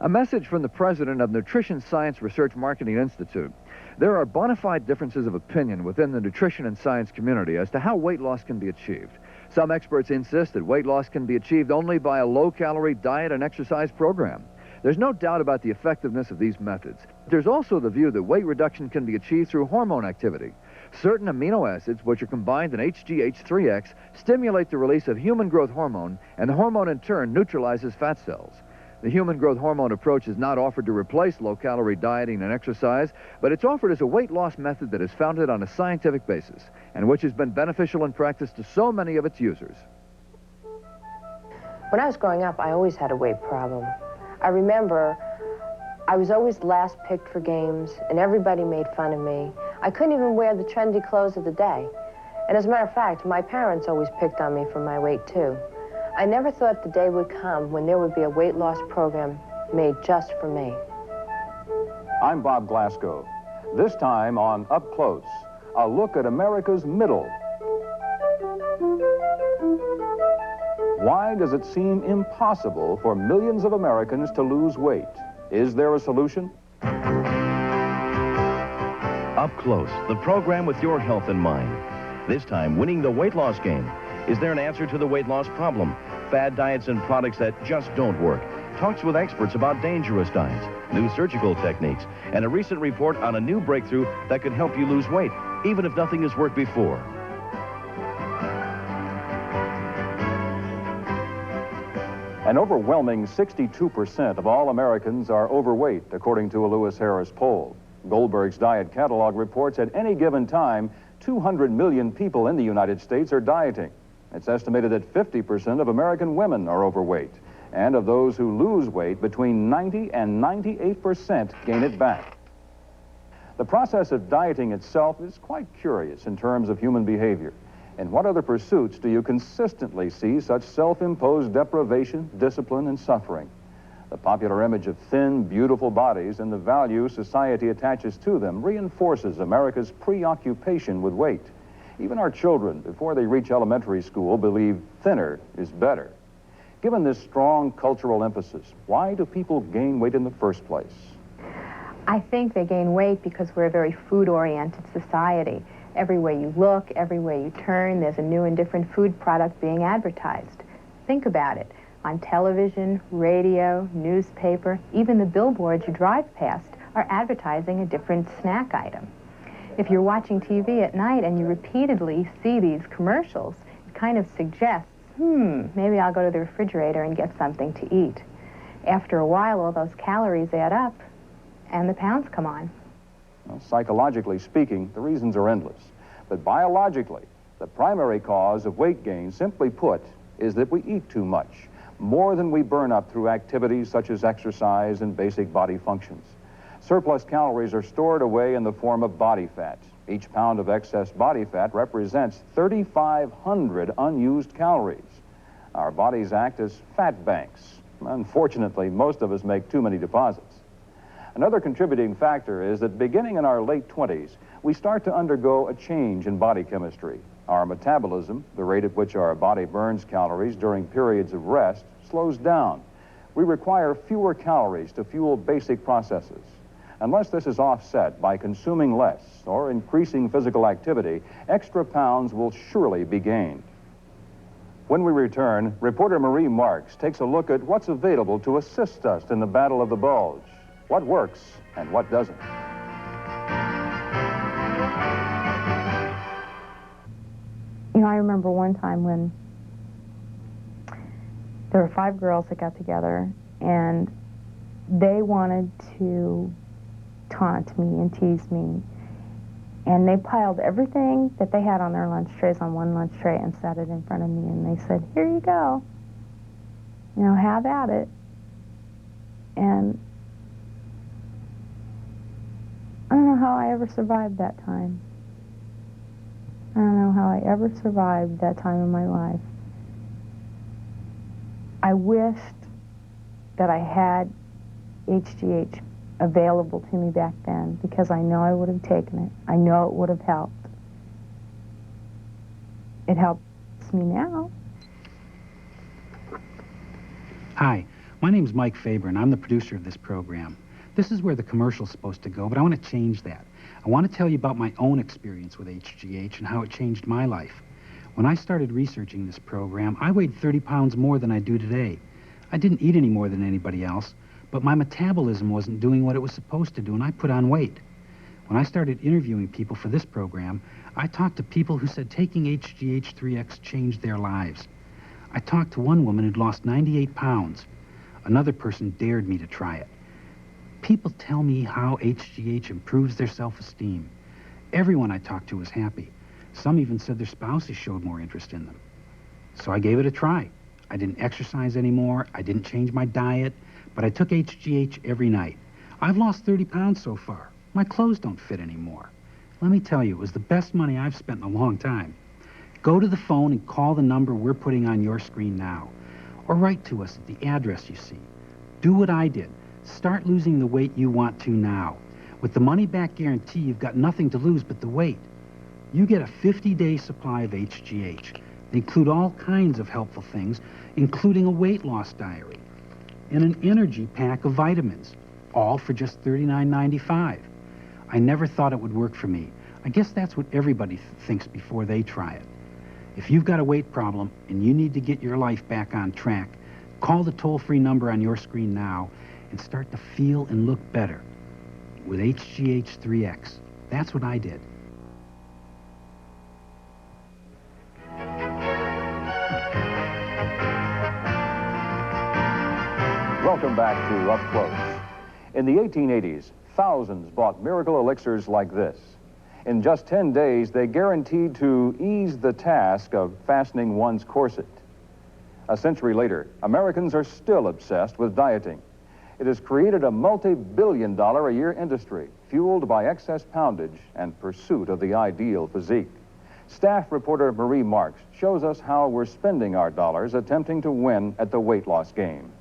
A message from the president of Nutrition Science Research Marketing Institute. There are bona fide differences of opinion within the nutrition and science community as to how weight loss can be achieved. Some experts insist that weight loss can be achieved only by a low-calorie diet and exercise program. There's no doubt about the effectiveness of these methods. There's also the view that weight reduction can be achieved through hormone activity. Certain amino acids, which are combined in HGH3X, stimulate the release of human growth hormone, and the hormone in turn neutralizes fat cells. The human growth hormone approach is not offered to replace low-calorie dieting and exercise, but it's offered as a weight loss method that is founded on a scientific basis, and which has been beneficial in practice to so many of its users. When I was growing up, I always had a weight problem. I remember I was always last picked for games, and everybody made fun of me. I couldn't even wear the trendy clothes of the day. And as a matter of fact, my parents always picked on me for my weight, too. I never thought the day would come when there would be a weight loss program made just for me. I'm Bob Glasgow. This time on Up Close, a look at America's middle. Why does it seem impossible for millions of Americans to lose weight? Is there a solution? Up Close, the program with your health in mind. This time, winning the weight loss game. Is there an answer to the weight loss problem? Fad diets and products that just don't work. Talks with experts about dangerous diets, new surgical techniques, and a recent report on a new breakthrough that could help you lose weight, even if nothing has worked before. An overwhelming 62% of all Americans are overweight, according to a Lewis Harris poll. Goldberg's Diet Catalog reports at any given time, 200 million people in the United States are dieting. It's estimated that 50% of American women are overweight. And of those who lose weight, between 90 and 98% gain it back. The process of dieting itself is quite curious in terms of human behavior. In what other pursuits do you consistently see such self-imposed deprivation, discipline, and suffering? The popular image of thin, beautiful bodies and the value society attaches to them reinforces America's preoccupation with weight. Even our children, before they reach elementary school, believe thinner is better. Given this strong cultural emphasis, why do people gain weight in the first place? I think they gain weight because we're a very food-oriented society. Everywhere you look, everywhere you turn, there's a new and different food product being advertised. Think about it. On television, radio, newspaper, even the billboards you drive past are advertising a different snack item. If you're watching TV at night and you repeatedly see these commercials, it kind of suggests, maybe I'll go to the refrigerator and get something to eat. After a while, all those calories add up, and the pounds come on. Well, psychologically speaking, the reasons are endless. But biologically, the primary cause of weight gain, simply put, is that we eat too much, more than we burn up through activities such as exercise and basic body functions. Surplus calories are stored away in the form of body fat. Each pound of excess body fat represents 3,500 unused calories. Our bodies act as fat banks. Unfortunately, most of us make too many deposits. Another contributing factor is that beginning in our late 20s, we start to undergo a change in body chemistry. Our metabolism, the rate at which our body burns calories during periods of rest, slows down. We require fewer calories to fuel basic processes. Unless this is offset by consuming less or increasing physical activity, extra pounds will surely be gained. When we return, reporter Marie Marks takes a look at what's available to assist us in the battle of the bulge. What works and what doesn't. You know, I remember one time when there were 5 girls that got together and they wanted to taunt me and tease me. And they piled everything that they had on their lunch trays on one lunch tray and set it in front of me. And they said, here you go. You know, have at it. And I don't know how I ever survived that time. I don't know how I ever survived that time in my life. I wished that I had HGH available to me back then, because I know I would have taken it. I know it would have helped. It helps me now. Hi, My name's Mike Faber, and I'm the producer of this program. This is where the commercial's supposed to go, but I want to change that. I want to tell you about my own experience with HGH and how it changed my life. When I started researching this program, I weighed 30 pounds more than I do today. I didn't eat any more than anybody else, but my metabolism wasn't doing what it was supposed to do, and I put on weight. When I started interviewing people for this program, I talked to people who said taking HGH3X changed their lives. I talked to one woman who'd lost 98 pounds. Another person dared me to try it. People tell me how HGH improves their self-esteem. Everyone I talked to was happy. Some even said their spouses showed more interest in them. So I gave it a try. I didn't exercise anymore. I didn't change my diet, but I took HGH every night. I've lost 30 pounds so far. My clothes don't fit anymore. Let me tell you, it was the best money I've spent in a long time. Go to the phone and call the number we're putting on your screen now, or write to us at the address you see. Do what I did. Start losing the weight you want to now. With the money-back guarantee, you've got nothing to lose but the weight. You get a 50-day supply of HGH. They include all kinds of helpful things, including a weight loss diary and an energy pack of vitamins, all for just $39.95. I never thought it would work for me. I guess that's what everybody thinks before they try it. If you've got a weight problem and you need to get your life back on track, call the toll-free number on your screen now and start to feel and look better with HGH3X. That's what I did. Welcome back to Up Close. In the 1880s, thousands bought miracle elixirs like this. In just 10 days, they guaranteed to ease the task of fastening one's corset. A century later, Americans are still obsessed with dieting. It has created a multi-billion-dollar-a-year industry fueled by excess poundage and pursuit of the ideal physique. Staff reporter Marie Marks shows us how we're spending our dollars attempting to win at the weight loss game.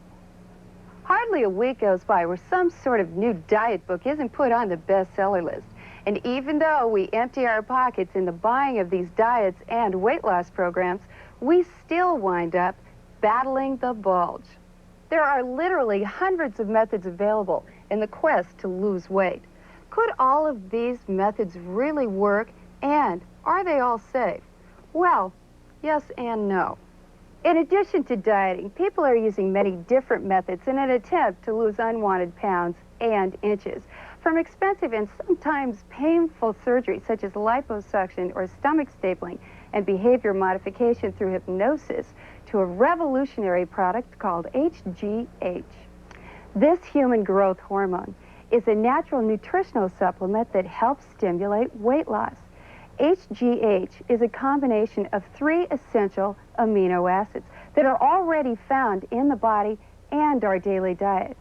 Hardly a week goes by where some sort of new diet book isn't put on the bestseller list. And even though we empty our pockets in the buying of these diets and weight loss programs, we still wind up battling the bulge. There are literally hundreds of methods available in the quest to lose weight. Could all of these methods really work, and are they all safe? Well, yes and no. In addition to dieting, people are using many different methods in an attempt to lose unwanted pounds and inches. From expensive and sometimes painful surgery such as liposuction or stomach stapling and behavior modification through hypnosis to a revolutionary product called HGH. This human growth hormone is a natural nutritional supplement that helps stimulate weight loss. HGH is a combination of 3 essential amino acids that are already found in the body and our daily diet.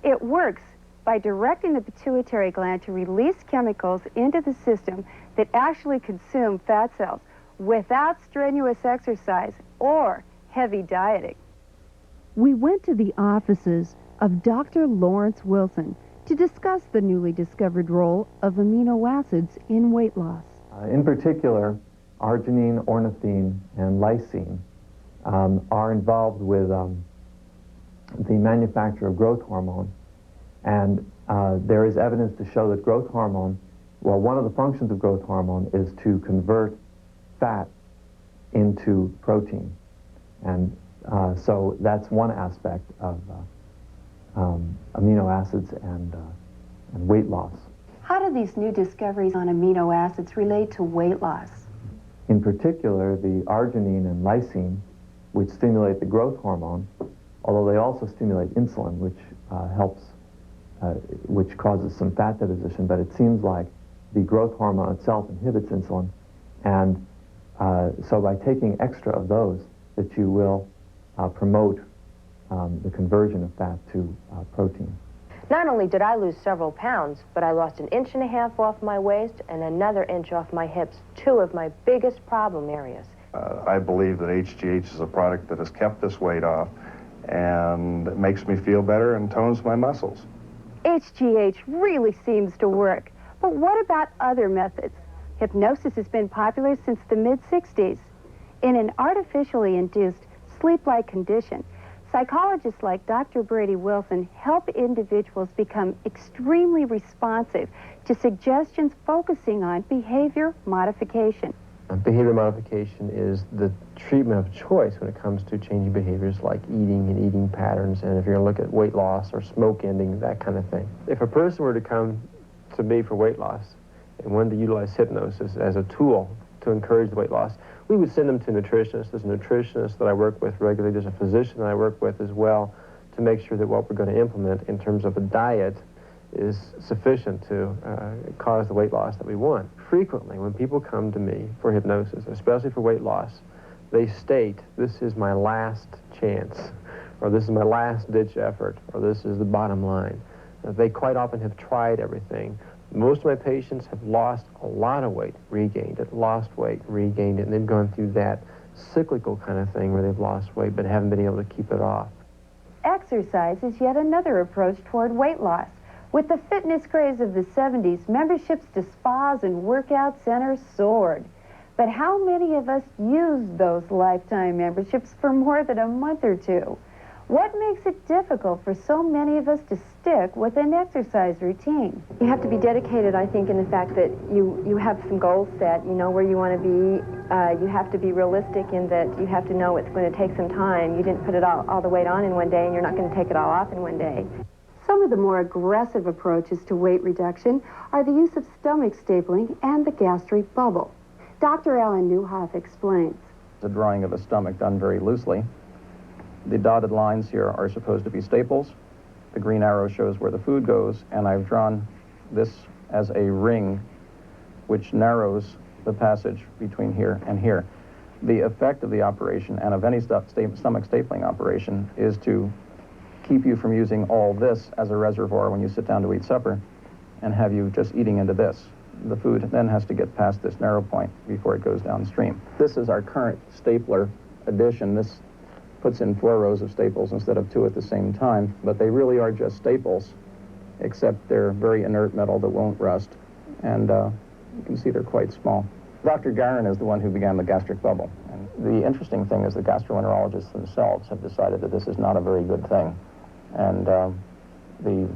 It works by directing the pituitary gland to release chemicals into the system that actually consume fat cells without strenuous exercise or heavy dieting. We went to the offices of Dr. Lawrence Wilson to discuss the newly discovered role of amino acids in weight loss. In particular, arginine, ornithine, and lysine are involved with the manufacture of growth hormone. And there is evidence to show that growth hormone, well, one of the functions of growth hormone is to convert fat into protein. And so that's one aspect of amino acids and weight loss. How do these new discoveries on amino acids relate to weight loss? In particular, the arginine and lysine, which stimulate the growth hormone, although they also stimulate insulin, which which causes some fat deposition, but it seems like the growth hormone itself inhibits insulin, and so by taking extra of those, that you will promote the conversion of fat to protein. Not only did I lose several pounds, but I lost 1.5 inches off my waist and another inch off my hips, 2 of my biggest problem areas. I believe that HGH is a product that has kept this weight off, and it makes me feel better and tones my muscles. HGH really seems to work, but what about other methods? Hypnosis has been popular since the mid-60s. In an artificially induced sleep-like condition, Psychologists like Dr. Brady Wilson help individuals become extremely responsive to suggestions focusing on behavior modification. Behavior modification is the treatment of choice when it comes to changing behaviors like eating and eating patterns, and if you're going to look at weight loss or smoke ending, that kind of thing. If a person were to come to me for weight loss and wanted to utilize hypnosis as a tool to encourage the weight loss, we would send them to nutritionists. There's a nutritionist that I work with regularly. There's a physician that I work with as well to make sure that what we're going to implement in terms of a diet is sufficient to cause the weight loss that we want. Frequently, when people come to me for hypnosis, especially for weight loss, they state, this is my last chance, or this is my last ditch effort, or this is the bottom line. They quite often have tried everything. Most of my patients have lost a lot of weight, regained it, lost weight, regained it, and they've gone through that cyclical kind of thing where they've lost weight but haven't been able to keep it off. Exercise is yet another approach toward weight loss. With the fitness craze of the 70s, memberships to spas and workout centers soared. But how many of us use those lifetime memberships for more than a month or two? What makes it difficult for so many of us to stick with an exercise routine? You have to be dedicated, I think, in the fact that you have some goals set, you know where you want to be. You have to be realistic in that you have to know it's going to take some time. You didn't put it all the weight on in one day, and you're not going to take it all off in one day. Some of the more aggressive approaches to weight reduction are the use of stomach stapling and the gastric bubble. Dr. Alan Newhoff explains. The drawing of a stomach done very loosely. The dotted lines here are supposed to be staples. The green arrow shows where the food goes, and I've drawn this as a ring which narrows the passage between here and here. The effect of the operation and of any stomach stapling operation is to keep you from using all this as a reservoir when you sit down to eat supper and have you just eating into this. The food then has to get past this narrow point before it goes downstream. This is our current stapler addition. This puts in 4 rows of staples instead of 2 at the same time, but they really are just staples, except they're very inert metal that won't rust, and you can see they're quite small. Dr. Garin is the one who began the gastric bubble, and the interesting thing is the gastroenterologists themselves have decided that this is not a very good thing, and the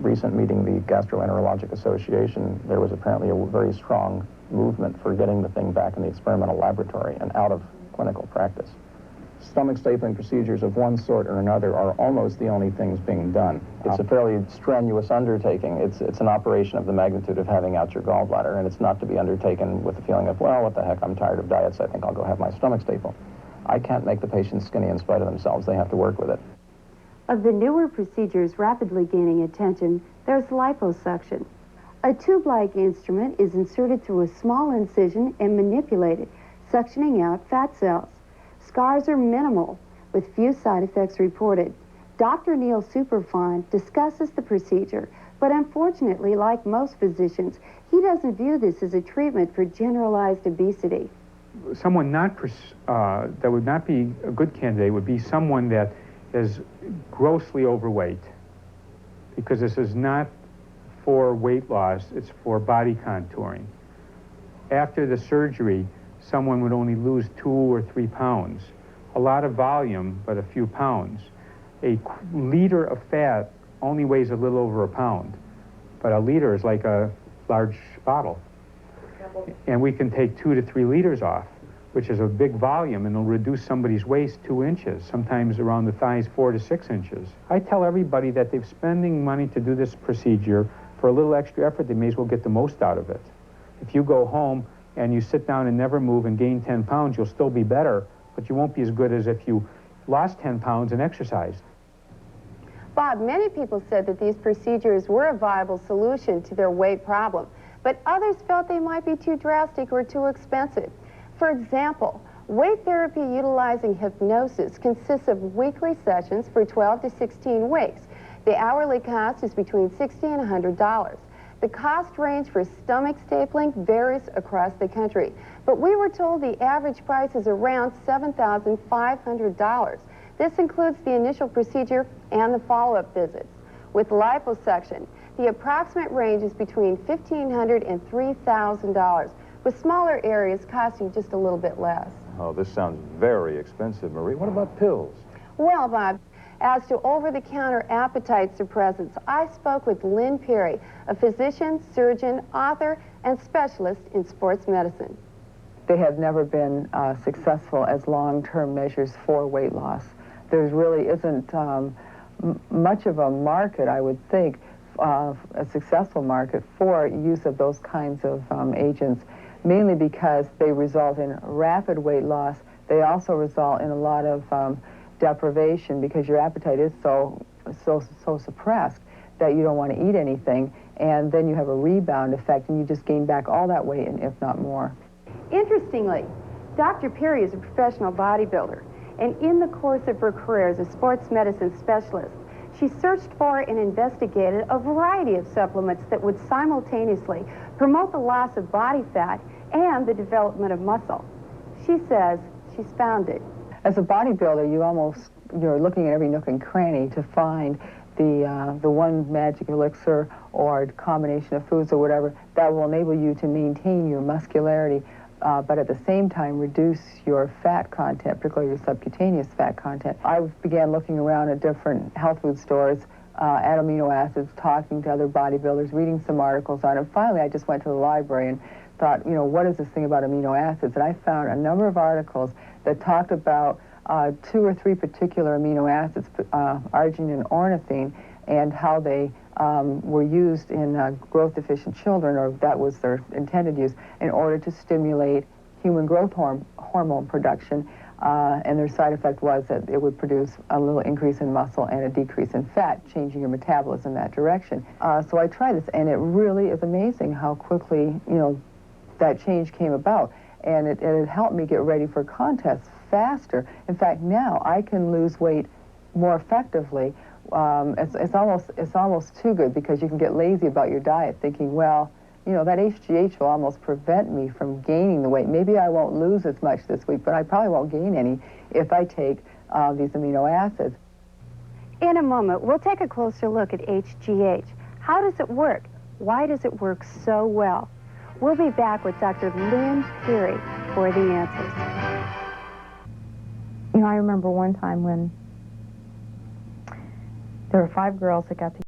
recent meeting, the Gastroenterologic Association, there was apparently a very strong movement for getting the thing back in the experimental laboratory and out of clinical practice. Stomach stapling procedures of one sort or another are almost the only things being done. It's a fairly strenuous undertaking. It's an operation of the magnitude of having out your gallbladder, and it's not to be undertaken with the feeling of, well, what the heck, I'm tired of diets, I think I'll go have my stomach staple. I can't make the patients skinny in spite of themselves. They have to work with it. Of the newer procedures rapidly gaining attention, there's liposuction. A tube-like instrument is inserted through a small incision and manipulated, suctioning out fat cells. Scars are minimal, with few side effects reported. Dr. Neil Superfond discusses the procedure, but unfortunately, like most physicians, he doesn't view this as a treatment for generalized obesity. Someone that would not be a good candidate would be someone that is grossly overweight, because this is not for weight loss, it's for body contouring. After the surgery, someone would only lose 2 or 3 pounds. A lot of volume, but a few pounds. A liter of fat only weighs a little over a pound, but a liter is like a large bottle. And we can take 2 to 3 liters off, which is a big volume, and it'll reduce somebody's waist 2 inches, sometimes around the thighs 4 to 6 inches. I tell everybody that they're spending money to do this procedure for a little extra effort, they may as well get the most out of it. If you go home and you sit down and never move and gain 10 pounds, you'll still be better, but you won't be as good as if you lost 10 pounds and exercised. Bob, many people said that these procedures were a viable solution to their weight problem, but others felt they might be too drastic or too expensive. For example, weight therapy utilizing hypnosis consists of weekly sessions for 12 to 16 weeks. The hourly cost is between $60 and $100. The cost range for stomach stapling varies across the country, but we were told the average price is around $7,500. This includes the initial procedure and the follow-up visits. With liposuction, the approximate range is between $1,500 and $3,000, with smaller areas costing just a little bit less. Oh, this sounds very expensive, Marie. What about pills? Well, Bob, As to over-the-counter appetite suppressants, I spoke with Lynn Perry, a physician, surgeon, author, and specialist in sports medicine. They have never been successful as long-term measures for weight loss. There really isn't much of a market, I would think, a successful market for use of those kinds of agents, mainly because they result in rapid weight loss. They also result in a lot of deprivation because your appetite is so suppressed that you don't want to eat anything, and then you have a rebound effect and you just gain back all that weight, and if not more. Interestingly, Dr. Perry is a professional bodybuilder, and in the course of her career as a sports medicine specialist, she searched for and investigated a variety of supplements that would simultaneously promote the loss of body fat and the development of muscle. She says she's found it. As a bodybuilder, you're looking at every nook and cranny to find the one magic elixir or combination of foods or whatever that will enable you to maintain your muscularity, but at the same time reduce your fat content, particularly your subcutaneous fat content. I began looking around at different health food stores, at amino acids, talking to other bodybuilders, reading some articles on it. Finally, I just went to the library and thought, what is this thing about amino acids? And I found a number of articles that talked about 2 or 3 particular amino acids, arginine and ornithine, and how they were used in growth-deficient children, or that was their intended use, in order to stimulate human growth hormone production. And their side effect was that it would produce a little increase in muscle and a decrease in fat, changing your metabolism in that direction. So I tried this, and it really is amazing how quickly, that change came about. And it helped me get ready for contests faster. In fact, now I can lose weight more effectively. It's almost too good, because you can get lazy about your diet, thinking, well, that HGH will almost prevent me from gaining the weight. Maybe I won't lose as much this week, but I probably won't gain any if I take these amino acids. In a moment, we'll take a closer look at HGH. How does it work? Why does it work so well? We'll be back with Dr. Lynn Perry for the answers. I remember one time when there were 5 girls that got together.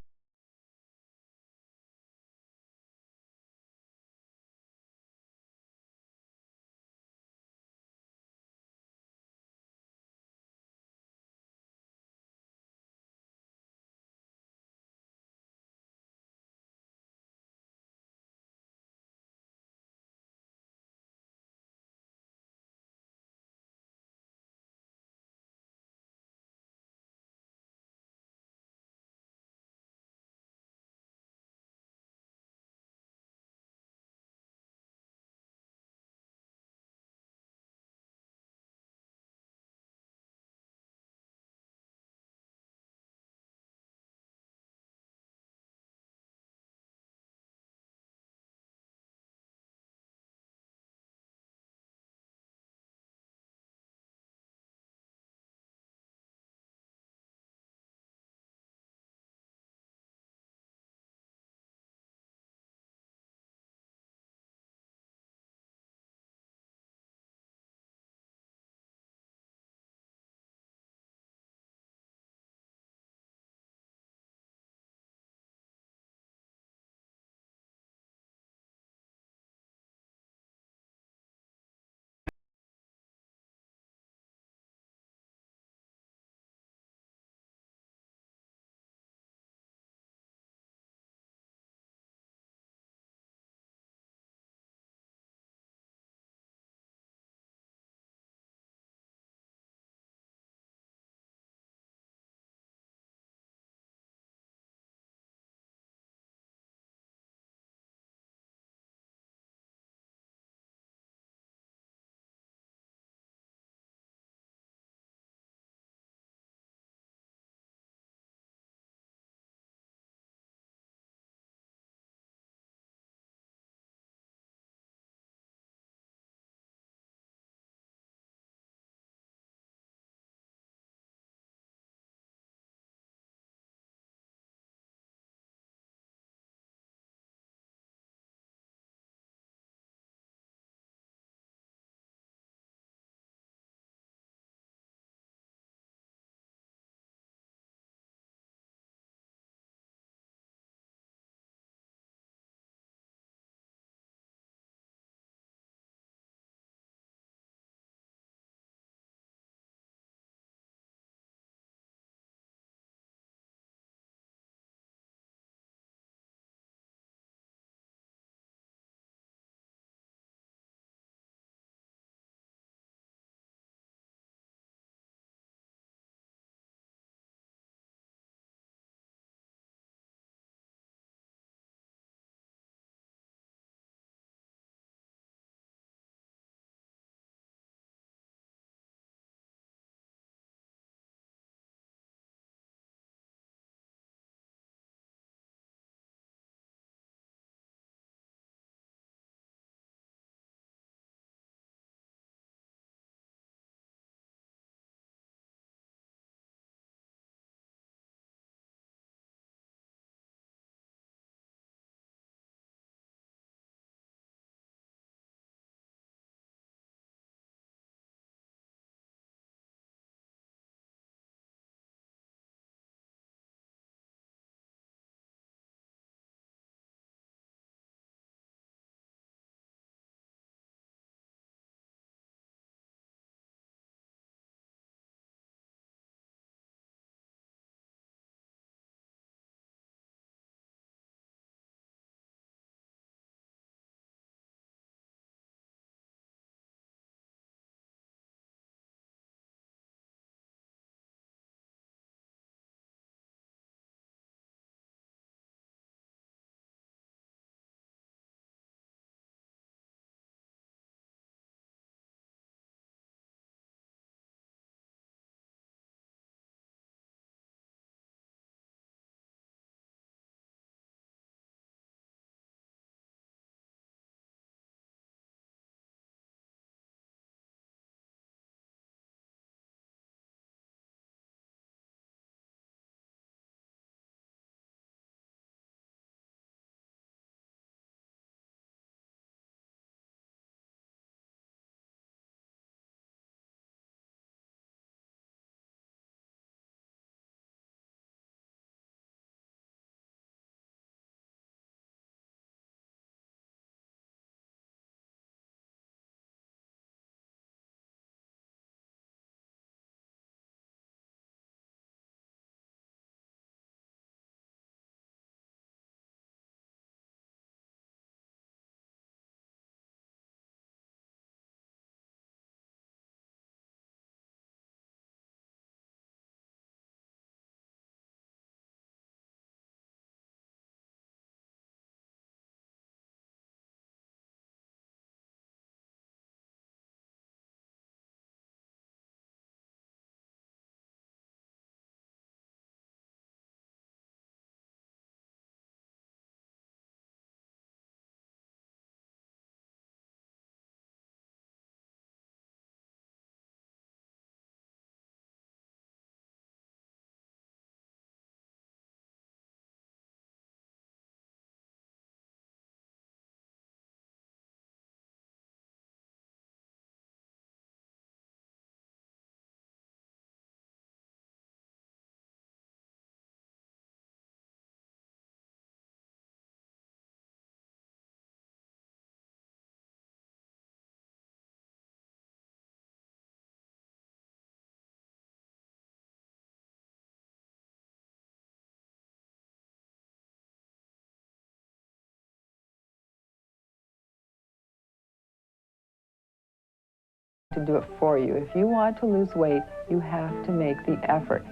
to do it for you. If you want to lose weight, you have to make the effort.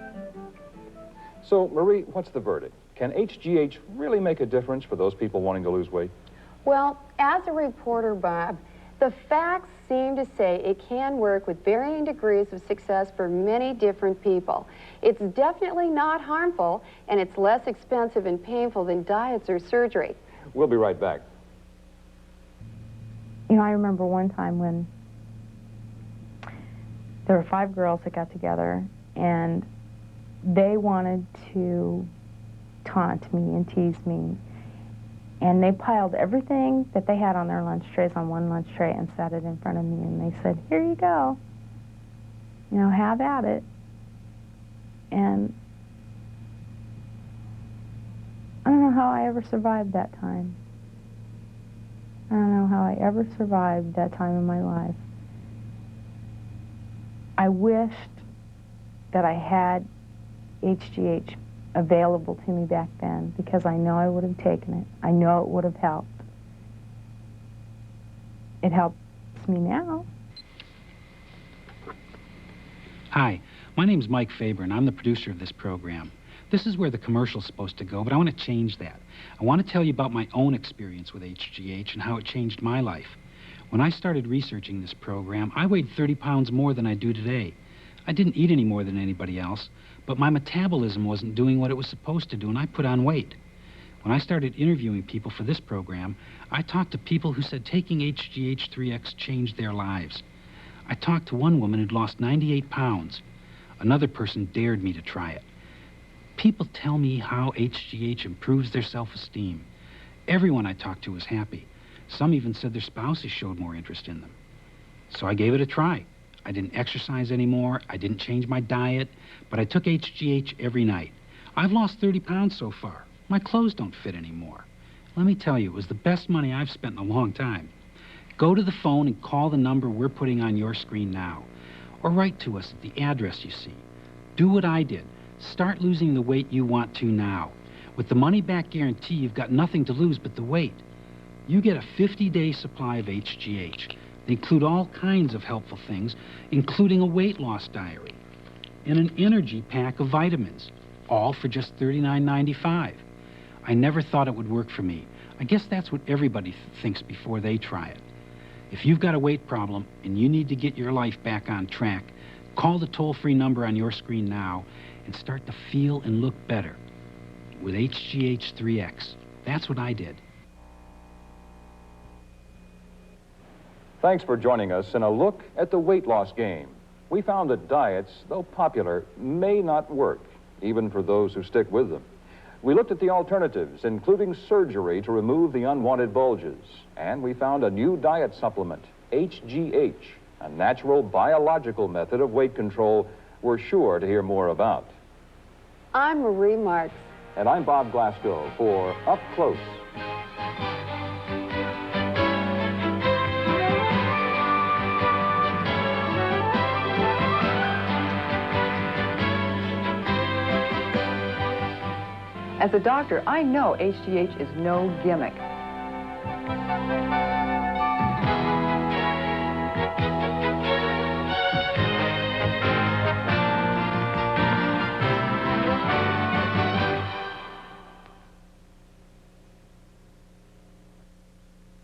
So, Marie, what's the verdict? Can HGH really make a difference for those people wanting to lose weight? Well, as a reporter, Bob, the facts seem to say it can work with varying degrees of success for many different people. It's definitely not harmful, and it's less expensive and painful than diets or surgery. We'll be right back. You know, I remember one time when there were 5 girls that got together, and they wanted to taunt me and tease me. And they piled everything that they had on their lunch trays on one lunch tray and set it in front of me. And they said, here you go. You know, have at it. And I don't know how I ever survived that time. I don't know how I ever survived that time in my life. I wished that I had HGH available to me back then, because I know I would have taken it. I know it would have helped. It helps me now. Hi, my name's Mike Faber, and I'm the producer of this program. This is where the commercial's supposed to go, but I want to change that. I want to tell you about my own experience with HGH and how it changed my life. When I started researching this program, I weighed 30 pounds more than I do today. I didn't eat any more than anybody else, but my metabolism wasn't doing what it was supposed to do, and I put on weight. When I started interviewing people for this program, I talked to people who said taking HGH 3X changed their lives. I talked to one woman who'd lost 98 pounds. Another person dared me to try it. People tell me how HGH improves their self-esteem. Everyone I talked to was happy. Some even said their spouses showed more interest in them. So I gave it a try. I didn't exercise anymore, I didn't change my diet, but I took HGH every night. I've lost 30 pounds so far. My clothes don't fit anymore. Let me tell you, it was the best money I've spent in a long time. Go to the phone and call the number we're putting on your screen now, or write to us at the address you see. Do what I did. Start losing the weight you want to now. With the money-back guarantee, you've got nothing to lose but the weight. You get a 50-day supply of HGH. They include all kinds of helpful things, including a weight loss diary and an energy pack of vitamins, all for just $39.95. I never thought it would work for me. I guess that's what everybody thinks before they try it. If you've got a weight problem and you need to get your life back on track, call the toll-free number on your screen now and start to feel and look better with HGH 3X. That's what I did. Thanks for joining us in a look at the weight loss game. We found that diets, though popular, may not work, even for those who stick with them. We looked at the alternatives, including surgery to remove the unwanted bulges. And we found a new diet supplement, HGH, a natural biological method of weight control we're sure to hear more about. I'm Marie Marks. And I'm Bob Glasgow for Up Close. As a doctor, I know HGH is no gimmick.